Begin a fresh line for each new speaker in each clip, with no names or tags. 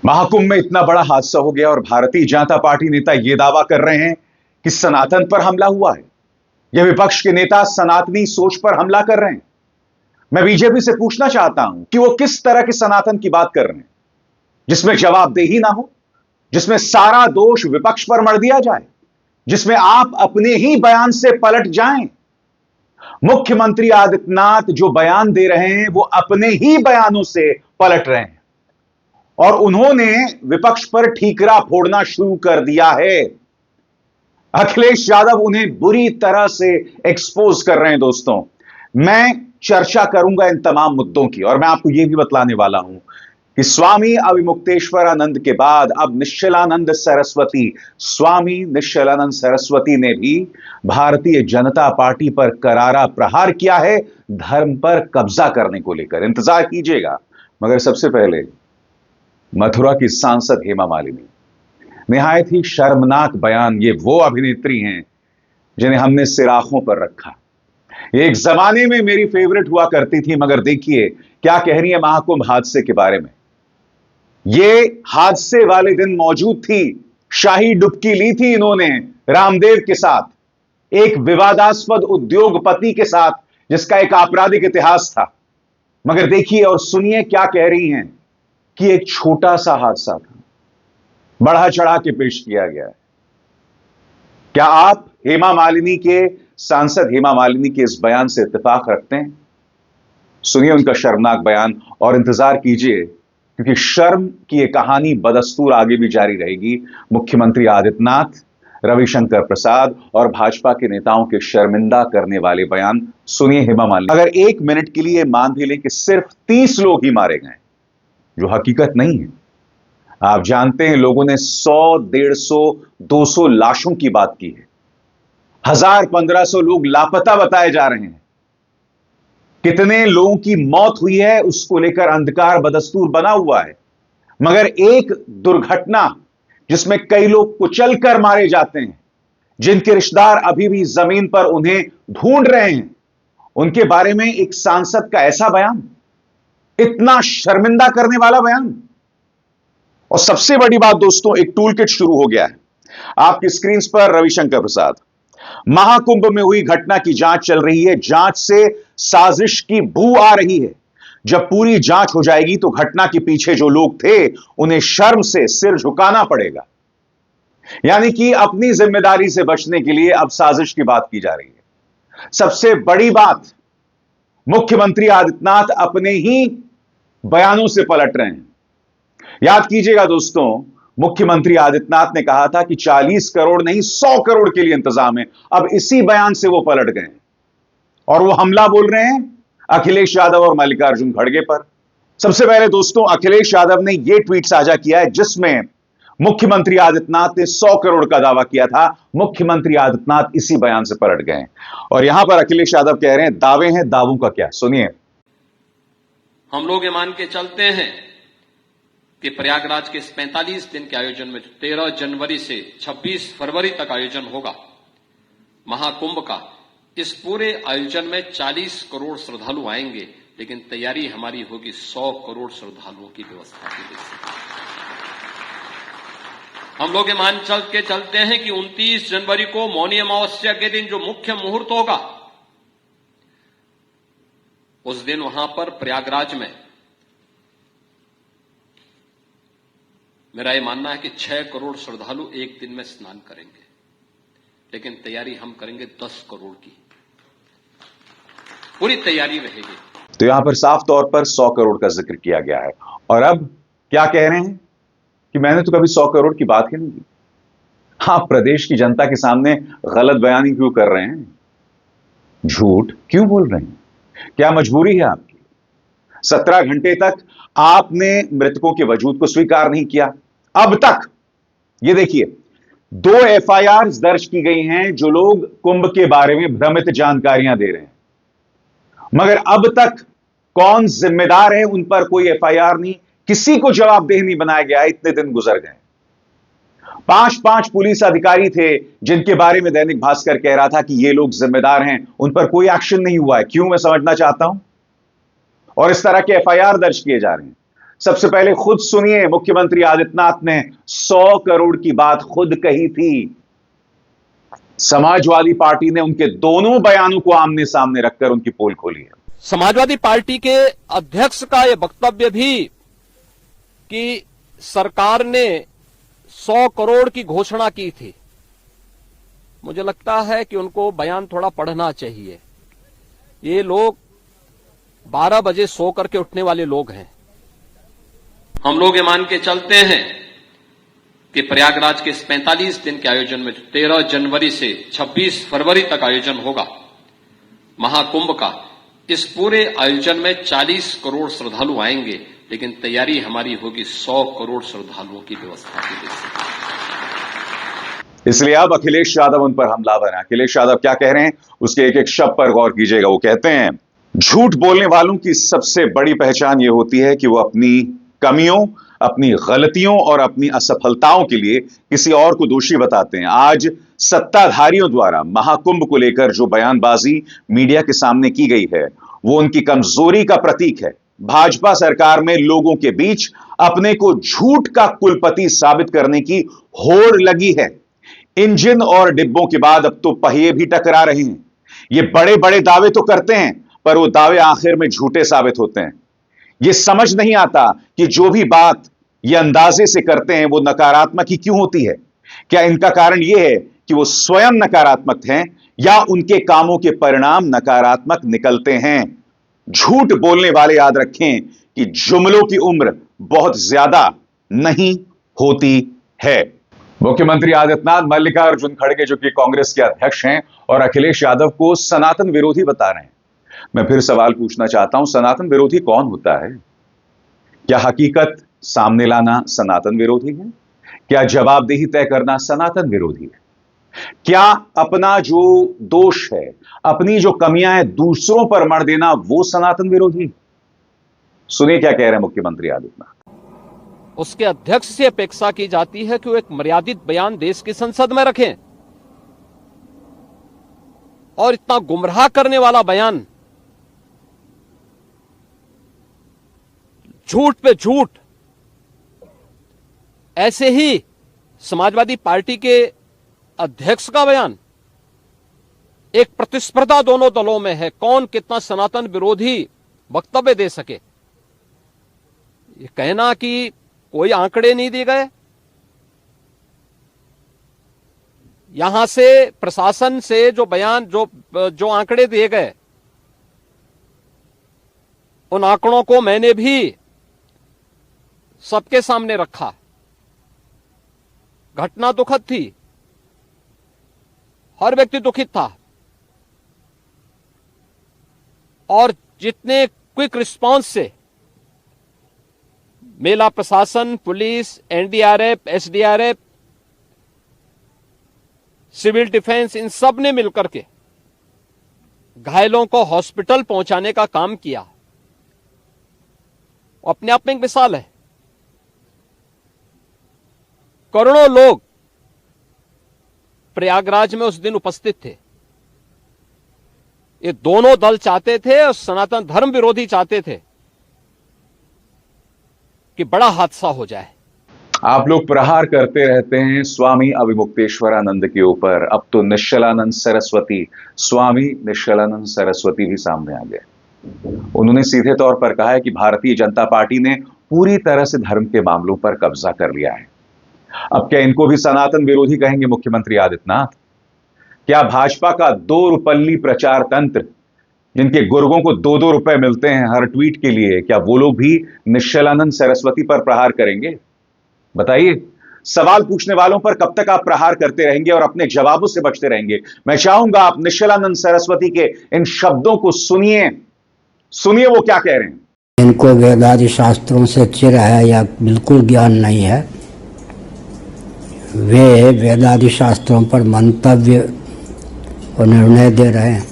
महाकुंभ में इतना बड़ा हादसा हो गया और भारतीय जनता पार्टी नेता यह दावा कर रहे हैं कि सनातन पर हमला हुआ है। यह विपक्ष के नेता सनातनी सोच पर हमला कर रहे हैं। मैं बीजेपी से पूछना चाहता हूं कि वो किस तरह के सनातन की बात कर रहे हैं, जिसमें जवाबदेही ना हो, जिसमें सारा दोष विपक्ष पर मढ़ दिया जाए, जिसमें आप अपने ही बयान से पलट जाएं। मुख्यमंत्री आदित्यनाथ जो बयान दे रहे हैं वो अपने ही बयानों से पलट रहे हैं और उन्होंने विपक्ष पर ठीकरा फोड़ना शुरू कर दिया है। अखिलेश यादव उन्हें बुरी तरह से एक्सपोज कर रहे हैं। दोस्तों, मैं चर्चा करूंगा इन तमाम मुद्दों की और मैं आपको यह भी बतलाने वाला हूं कि स्वामी अविमुक्तेश्वरानंद के बाद अब स्वामी निश्चलानंद सरस्वती ने भी भारतीय जनता पार्टी पर करारा प्रहार किया है, धर्म पर कब्जा करने को लेकर। इंतजार कीजिएगा, मगर सबसे पहले मथुरा की सांसद हेमा मालिनी, निहायत ही शर्मनाक बयान। ये वो अभिनेत्री हैं जिन्हें हमने सिराखों पर रखा। ये एक जमाने में मेरी फेवरेट हुआ करती थी, मगर देखिए क्या कह रही है महाकुंभ हादसे के बारे में। ये हादसे वाले दिन मौजूद थी, शाही डुबकी ली थी इन्होंने रामदेव के साथ, एक विवादास्पद उद्योगपति के साथ जिसका एक आपराधिक इतिहास था। मगर देखिए और सुनिए क्या कह रही हैं कि एक छोटा सा हादसा था, बढ़ा चढ़ा के पेश किया गया है। क्या आप सांसद हेमा मालिनी के इस बयान से इत्तेफाक रखते हैं? सुनिए उनका शर्मनाक बयान और इंतजार कीजिए, क्योंकि शर्म की यह कहानी बदस्तूर आगे भी जारी रहेगी। मुख्यमंत्री आदित्यनाथ, रविशंकर प्रसाद और भाजपा के नेताओं के शर्मिंदा करने वाले बयान सुनिए हेमा मालिनी। अगर एक मिनट के लिए मान भी लें कि सिर्फ 30 लोग ही मारे गए, जो हकीकत नहीं है। आप जानते हैं लोगों ने 100, 150, 200 लाशों की बात की है। 1000, 1500 लोग लापता बताए जा रहे हैं। कितने लोगों की मौत हुई है उसको लेकर अंधकार बदस्तूर बना हुआ है। मगर एक दुर्घटना जिसमें कई लोग कुचल कर मारे जाते हैं, जिनके रिश्तेदार अभी भी जमीन पर उन्हें ढूंढ रहे हैं, उनके बारे में एक सांसद का ऐसा बयान, इतना शर्मिंदा करने वाला बयान। और सबसे बड़ी बात दोस्तों, एक टूल किट शुरू हो गया है आपकी स्क्रीन पर। रविशंकर प्रसाद, महाकुंभ में हुई घटना की जांच चल रही है। जांच से साजिश की बू आ रही है। जब पूरी जांच हो जाएगी तो घटना के पीछे जो लोग थे उन्हें शर्म से सिर झुकाना पड़ेगा। यानी कि अपनी जिम्मेदारी से बचने के लिए अब साजिश की बात की जा रही है। सबसे बड़ी बात, मुख्यमंत्री आदित्यनाथ अपने ही बयानों से पलट रहे हैं। याद कीजिएगा दोस्तों, मुख्यमंत्री आदित्यनाथ ने कहा था कि 40 करोड़ नहीं 100 करोड़ के लिए इंतजाम है। अब इसी बयान से वो पलट गए और वो हमला बोल रहे हैं अखिलेश यादव और मल्लिकार्जुन खड़गे पर। सबसे पहले दोस्तों, अखिलेश यादव ने यह ट्वीट साझा किया है जिसमें मुख्यमंत्री आदित्यनाथ ने 100 करोड़ का दावा किया था। मुख्यमंत्री आदित्यनाथ इसी बयान से पलट गए और यहां पर अखिलेश यादव कह रहे हैं दावे हैं, दावों का क्या, सुनिए।
हम लोग ये मान के चलते हैं कि प्रयागराज के इस 45 दिन के आयोजन में 13 जनवरी से 26 फरवरी तक आयोजन होगा महाकुंभ का, इस पूरे आयोजन में 40 करोड़ श्रद्धालु आएंगे, लेकिन तैयारी हमारी होगी 100 करोड़ श्रद्धालुओं की व्यवस्था के लिए। हम लोग ये मान चल के चलते हैं कि 29 जनवरी को मौनी अमावस्या के दिन जो मुख्य मुहूर्त होगा, उस दिन वहां पर प्रयागराज में मेरा यह मानना है कि 6 करोड़ श्रद्धालु एक दिन में स्नान करेंगे, लेकिन तैयारी हम करेंगे 10 करोड़ की, पूरी तैयारी रहेगी।
तो यहां पर साफ तौर पर 100 करोड़ का जिक्र किया गया है और अब क्या कह रहे हैं कि मैंने तो कभी 100 करोड़ की बात ही नहीं की। आप प्रदेश की जनता के सामने गलत बयानी क्यों कर रहे हैं? झूठ क्यों बोल रहे हैं? क्या मजबूरी है आपकी? 17 घंटे तक आपने मृतकों के वजूद को स्वीकार नहीं किया। अब तक ये देखिए 2 एफआईआर दर्ज की गई हैं जो लोग कुंभ के बारे में भ्रमित जानकारियां दे रहे हैं, मगर अब तक कौन जिम्मेदार है उन पर कोई एफआईआर नहीं, किसी को जवाबदेह नहीं बनाया गया। इतने दिन गुजर गए, 5 पुलिस अधिकारी थे जिनके बारे में दैनिक भास्कर कह रहा था कि ये लोग जिम्मेदार हैं, उन पर कोई एक्शन नहीं हुआ है। क्यों, मैं समझना चाहता हूं। और इस तरह के एफआईआर दर्ज किए जा रहे हैं। सबसे पहले खुद सुनिए, मुख्यमंत्री आदित्यनाथ ने 100 करोड़ की बात खुद कही थी। समाजवादी पार्टी ने उनके दोनों बयानों को आमने सामने रखकर उनकी पोल खोली है।
समाजवादी पार्टी के अध्यक्ष का यह वक्तव्य भी कि सरकार ने 100 करोड़ की घोषणा की थी, मुझे लगता है कि उनको बयान थोड़ा पढ़ना चाहिए। ये लोग 12 बजे सो करके उठने वाले लोग हैं। हम लोग ये मान के चलते हैं कि प्रयागराज के इस 45 दिन के आयोजन में 13 जनवरी से 26 फरवरी तक आयोजन होगा महाकुंभ का, इस पूरे आयोजन में 40 करोड़ श्रद्धालु आएंगे, लेकिन तैयारी हमारी होगी 100 करोड़ श्रद्धालुओं की व्यवस्था के लिए।
इसलिए अब अखिलेश यादव उन पर हमलावर हैं। अखिलेश यादव क्या कह रहे हैं, उसके एक एक शब्द पर गौर कीजिएगा। वो कहते हैं, झूठ बोलने वालों की सबसे बड़ी पहचान यह होती है कि वो अपनी कमियों, अपनी गलतियों और अपनी असफलताओं के लिए किसी और को दोषी बताते हैं। आज सत्ताधारियों द्वारा महाकुंभ को लेकर जो बयानबाजी मीडिया के सामने की गई है, वो उनकी कमजोरी का प्रतीक है। भाजपा सरकार में लोगों के बीच अपने को झूठ का कुलपति साबित करने की होड़ लगी है। इंजन और डिब्बों के बाद अब तो पहिए भी टकरा रहे हैं। ये बड़े बड़े दावे तो करते हैं, पर वो दावे आखिर में झूठे साबित होते हैं। ये समझ नहीं आता कि जो भी बात ये अंदाजे से करते हैं वो नकारात्मक ही क्यों होती है। क्या इनका कारण यह है कि वो स्वयं नकारात्मक हैं या उनके कामों के परिणाम नकारात्मक निकलते हैं। झूठ बोलने वाले याद रखें कि जुमलों की उम्र बहुत ज्यादा नहीं होती है। मुख्यमंत्री आदित्यनाथ मल्लिकार्जुन खड़गे, जो कि कांग्रेस के अध्यक्ष हैं, और अखिलेश यादव को सनातन विरोधी बता रहे हैं। मैं फिर सवाल पूछना चाहता हूं, सनातन विरोधी कौन होता है? क्या हकीकत सामने लाना सनातन विरोधी है? क्या जवाबदेही तय करना सनातन विरोधी है? क्या अपना जो दोष है, अपनी जो कमियां हैं, दूसरों पर मढ़ देना, वो सनातन विरोधी? सुनिए क्या कह रहे हैं मुख्यमंत्री आदित्यनाथ।
उसके अध्यक्ष से अपेक्षा की जाती है कि वो एक मर्यादित बयान देश की संसद में रखें, और इतना गुमराह करने वाला बयान, झूठ पे झूठ। ऐसे ही समाजवादी पार्टी के अध्यक्ष का बयान, एक प्रतिस्पर्धा दोनों दलों में है, कौन कितना सनातन विरोधी वक्तव्य दे सके। ये कहना कि कोई आंकड़े नहीं दिए गए, यहां से प्रशासन से जो बयान जो आंकड़े दिए गए, उन आंकड़ों को मैंने भी सबके सामने रखा। घटना दुखद थी, हर व्यक्ति दुखित था, और जितने क्विक रिस्पांस से मेला प्रशासन, police, NDRF, SDRF, civil defence, इन सब ने मिलकर के घायलों को हॉस्पिटल पहुंचाने का काम किया, अपने आप में एक मिसाल है। करोड़ों लोग प्रयागराज में उस दिन उपस्थित थे। ये दोनों दल चाहते थे, और सनातन धर्म विरोधी चाहते थे कि बड़ा हादसा हो जाए।
आप लोग प्रहार करते रहते हैं स्वामी अविमुक्तेश्वरानंद के ऊपर, अब तो निश्चलानंद सरस्वती, स्वामी निश्चलानंद सरस्वती भी सामने आ गए। उन्होंने सीधे तौर पर कहा है कि भारतीय जनता पार्टी ने पूरी तरह से धर्म के मामलों पर कब्जा कर लिया है। अब क्या इनको भी सनातन विरोधी कहेंगे मुख्यमंत्री आदित्यनाथ? क्या भाजपा का 2 रुपल्ली प्रचार तंत्र, जिनके गुर्गों को 2-2 रुपए मिलते हैं हर ट्वीट के लिए, क्या वो लोग भी निश्चलानंद सरस्वती पर प्रहार करेंगे? बताइए। सवाल पूछने वालों पर कब तक आप प्रहार करते रहेंगे और अपने जवाबों से बचते रहेंगे? मैं चाहूंगा आप निश्चलानंद सरस्वती के इन शब्दों को सुनिए, सुनिए वो क्या कह रहे हैं।
इनको वेदादि शास्त्रों से चिर है या बिल्कुल ज्ञान नहीं है। वे वेदादि शास्त्रों पर मंतव्य और निर्णय दे रहे हैं।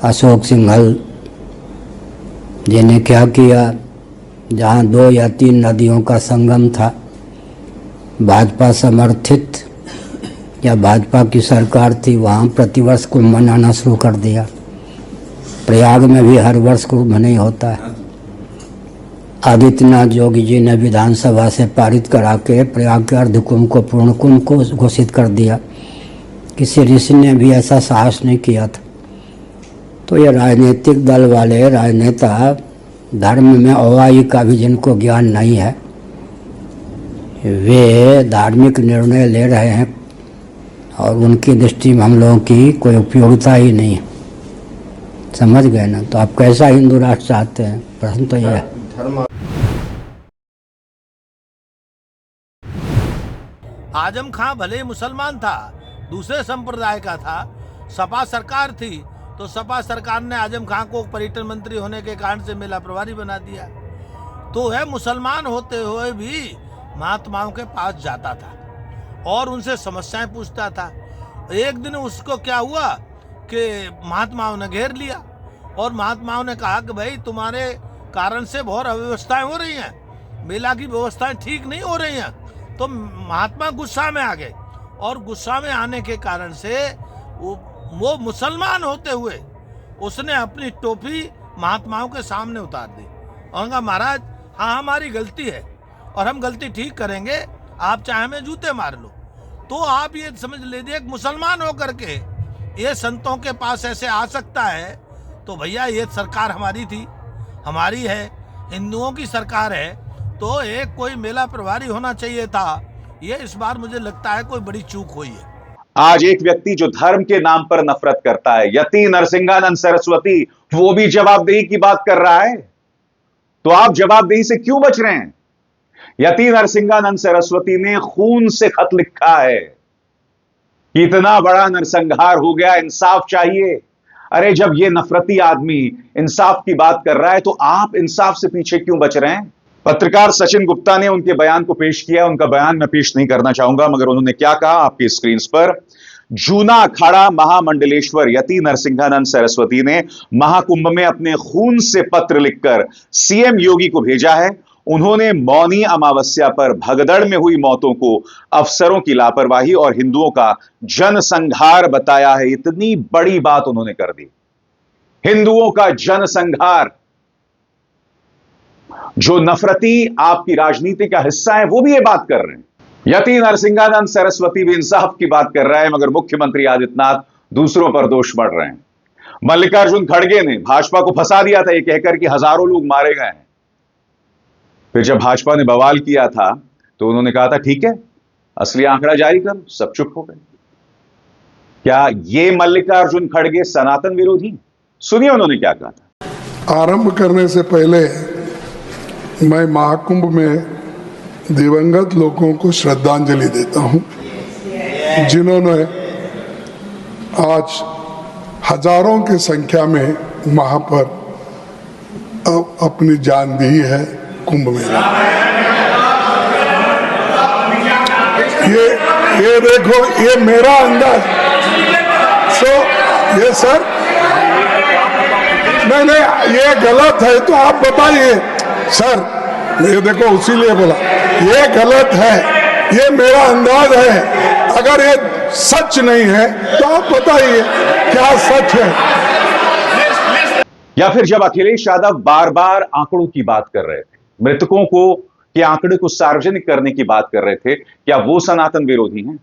अशोक सिंघल जी ने क्या किया, जहाँ 2 या 3 नदियों का संगम था, भाजपा समर्थित या भाजपा की सरकार थी, वहाँ प्रतिवर्ष कुंभ मनाना शुरू कर दिया। प्रयाग में भी हर वर्ष कुंभ नहीं होता है। आदित्यनाथ योगी जी ने विधानसभा से पारित करा के प्रयाग के अर्धकुंभ को पूर्ण कुंभ को घोषित कर दिया। किसी ऋषि ने भी ऐसा साहस नहीं किया था। तो ये राजनीतिक दल वाले राजनेता, धर्म में अवाई का भी जिनको ज्ञान नहीं है, वे धार्मिक निर्णय ले रहे हैं और उनकी दृष्टि में हम लोगों की कोई उपयोगिता ही नहीं है। समझ गए ना? तो आप कैसा हिंदू राष्ट्र चाहते हैं? प्रश्न तो यह है।
आजम खां भले ही मुसलमान था, दूसरे संप्रदाय का था, सपा सरकार थी, तो सपा सरकार ने आजम खां को पर्यटन मंत्री होने के कारण से मेला प्रभारी बना दिया। तो है मुसलमान होते हुए भी महात्माओं के पास जाता था और उनसे समस्याएं पूछता था। एक दिन उसको क्या हुआ कि महात्माओं ने घेर लिया और महात्माओं ने कहा कि भाई तुम्हारे कारण से बहुत अव्यवस्थाएं हो रही हैं, मेला की व्यवस्थाएं ठीक नहीं हो रही हैं। तो महात्मा गुस्सा में आ गए और गुस्सा में आने के कारण से वो मुसलमान होते हुए उसने अपनी टोपी महात्माओं के सामने उतार दी और कहा महाराज हाँ हमारी गलती है और हम गलती ठीक करेंगे, आप चाहे हमें जूते मार लो। तो आप ये समझ लीजिए एक मुसलमान होकर के ये संतों के पास ऐसे आ सकता है, तो भैया ये सरकार हमारी थी, हमारी है, हिंदुओं की सरकार है, तो एक कोई मेला प्रभारी होना चाहिए था। ये इस बार मुझे लगता है कोई बड़ी चूक हुई है।
आज एक व्यक्ति जो धर्म के नाम पर नफरत करता है, यति नरसिंहानंद सरस्वती, वो भी जवाबदेही की बात कर रहा है। तो आप जवाबदेही से क्यों बच रहे हैं? यति नरसिंहानंद सरस्वती ने खून से खत लिखा है कि इतना बड़ा नरसंहार हो गया, इंसाफ चाहिए। अरे जब ये नफरती आदमी इंसाफ की बात कर रहा है तो आप इंसाफ से पीछे क्यों बच रहे हैं? पत्रकार सचिन गुप्ता ने उनके बयान को पेश किया। उनका बयान मैं पेश नहीं करना चाहूंगा, मगर उन्होंने क्या कहा आपकी स्क्रीन पर। जूना अखाड़ा महामंडलेश्वर यति नरसिंहानंद सरस्वती ने महाकुंभ में अपने खून से पत्र लिखकर सीएम योगी को भेजा है। उन्होंने मौनी अमावस्या पर भगदड़ में हुई मौतों को अफसरों की लापरवाही और हिंदुओं का जनसंहार बताया है। इतनी बड़ी बात उन्होंने कर दी, हिंदुओं का जनसंहार। जो नफरती आपकी राजनीति का हिस्सा है वो भी ये बात कर रहे हैं। यति नरसिंहानंद सरस्वती भी इंसाफ की बात कर रहा है, मगर मुख्यमंत्री आदित्यनाथ दूसरों पर दोष बढ़ रहे हैं। मल्लिकार्जुन खड़गे ने भाजपा को फंसा दिया था ये कहकर कि हजारों लोग मारे गए हैं। फिर जब भाजपा ने बवाल किया था तो उन्होंने कहा था ठीक है, असली आंकड़ा जारी करो, सब चुप हो गए। क्या ये मल्लिकार्जुन खड़गे सनातन विरोधी? सुनिए उन्होंने क्या कहा था।
आरंभ करने से पहले मैं महाकुंभ में दिवंगत लोगों को श्रद्धांजलि देता हूं, जिन्होंने आज हजारों की संख्या में वहां पर अपनी जान दी है कुंभ मेला। ये देखो, ये मेरा अंदाज। ये सर नहीं, ये गलत है तो आप बताइए सर। ये देखो, उसीलिए बोला ये गलत है, ये मेरा अंदाज है। अगर ये सच नहीं है तो आप बताइए क्या सच है।
या फिर जब अखिलेश यादव बार बार आंकड़ों की बात कर रहे थे, मृतकों को के आंकड़े को सार्वजनिक करने की बात कर रहे थे, क्या वो सनातन विरोधी हैं?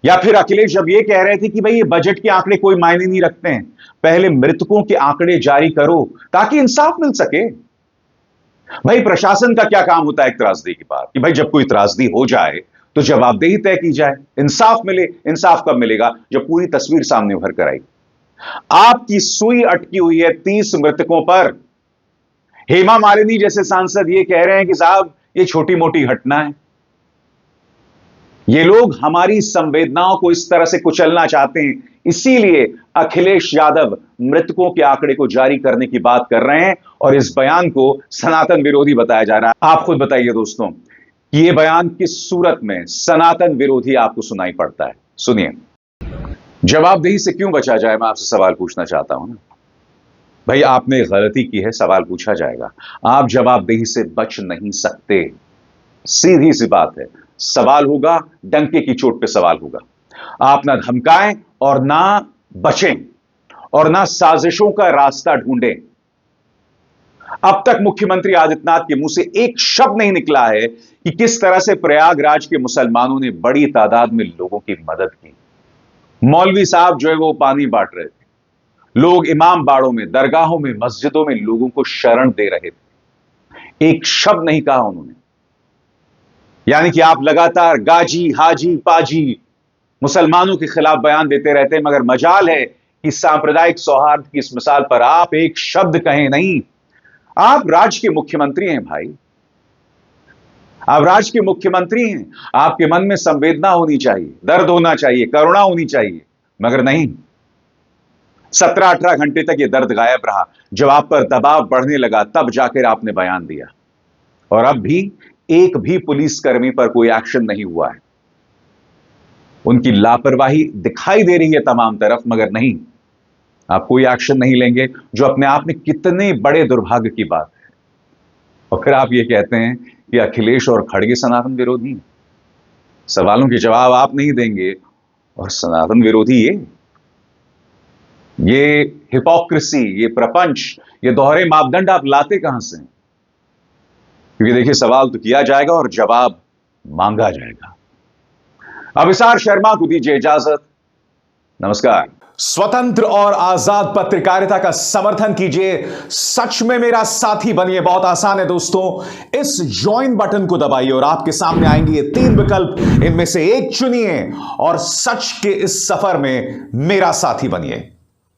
या फिर अखिलेश जब ये कह रहे थे कि भाई ये बजट के आंकड़े कोई मायने नहीं रखते हैं, पहले मृतकों के आंकड़े जारी करो ताकि इंसाफ मिल सके। भाई प्रशासन का क्या काम होता है एक त्रासदी की बात, कि भाई जब कोई त्रासदी हो जाए तो जवाबदेही तय की जाए, इंसाफ मिले। इंसाफ कब मिलेगा? जब पूरी तस्वीर सामने उभर कर आई। आपकी सुई अटकी हुई है 30 मृतकों पर। हेमा मालिनी जैसे सांसद ये कह रहे हैं कि साहब ये छोटी मोटी घटना है। ये लोग हमारी संवेदनाओं को इस तरह से कुचलना चाहते हैं, इसीलिए अखिलेश यादव मृतकों के आंकड़े को जारी करने की बात कर रहे हैं और इस बयान को सनातन विरोधी बताया जा रहा है। आप खुद बताइए दोस्तों कि यह बयान किस सूरत में सनातन विरोधी आपको सुनाई पड़ता है। सुनिए। जवाबदेही से क्यों बचा जाए, मैं आपसे सवाल पूछना चाहता हूं ना। भाई आपने गलती की है, सवाल पूछा जाएगा। आप जवाबदेही से बच नहीं सकते, सीधी सी बात है। सवाल होगा, डंके की चोट पे सवाल होगा। आप ना धमकाएं और ना बचें और ना साजिशों का रास्ता ढूंढें। अब तक मुख्यमंत्री आदित्यनाथ के मुंह से एक शब्द नहीं निकला है कि किस तरह से प्रयागराज के मुसलमानों ने बड़ी तादाद में लोगों की मदद की। मौलवी साहब जो है वो पानी बांट रहे थे, लोग इमाम बाड़ों में, दरगाहों में, मस्जिदों में लोगों को शरण दे रहे थे। एक शब्द नहीं कहा उन्होंने। यानी कि आप लगातार गाजी, हाजी, पाजी मुसलमानों के खिलाफ बयान देते रहते हैं, मगर मजाल है कि सांप्रदायिक सौहार्द की इस मिसाल पर आप एक शब्द कहें नहीं। आप राज्य के मुख्यमंत्री हैं भाई, आप राज्य के मुख्यमंत्री हैं। आपके मन में संवेदना होनी चाहिए, दर्द होना चाहिए, करुणा होनी चाहिए, मगर नहीं। 17-18 घंटे तक यह दर्द गायब रहा। जब आप पर दबाव बढ़ने लगा तब जाकर आपने बयान दिया, और अब भी एक भी पुलिसकर्मी पर कोई एक्शन नहीं हुआ है। उनकी लापरवाही दिखाई दे रही है तमाम तरफ, मगर नहीं, आप कोई एक्शन नहीं लेंगे, जो अपने आप में कितने बड़े दुर्भाग्य की बात है। और फिर आप ये कहते हैं कि अखिलेश और खड़गे सनातन विरोधी हैं। सवालों के जवाब आप नहीं देंगे और सनातन विरोधी ये हिपोक्रेसी, ये प्रपंच, ये दोहरे मापदंड आप लाते कहां से? क्योंकि देखिए, सवाल तो किया जाएगा और जवाब मांगा जाएगा। अभिसार शर्मा को दीजिए इजाजत। नमस्कार।
स्वतंत्र और आजाद पत्रकारिता का समर्थन कीजिए, सच में मेरा साथी बनिए। बहुत आसान है दोस्तों, इस ज्वाइन बटन को दबाइए और आपके सामने आएंगे ये 3 विकल्प। इनमें से एक चुनिए और सच के इस सफर में मेरा साथी बनिए।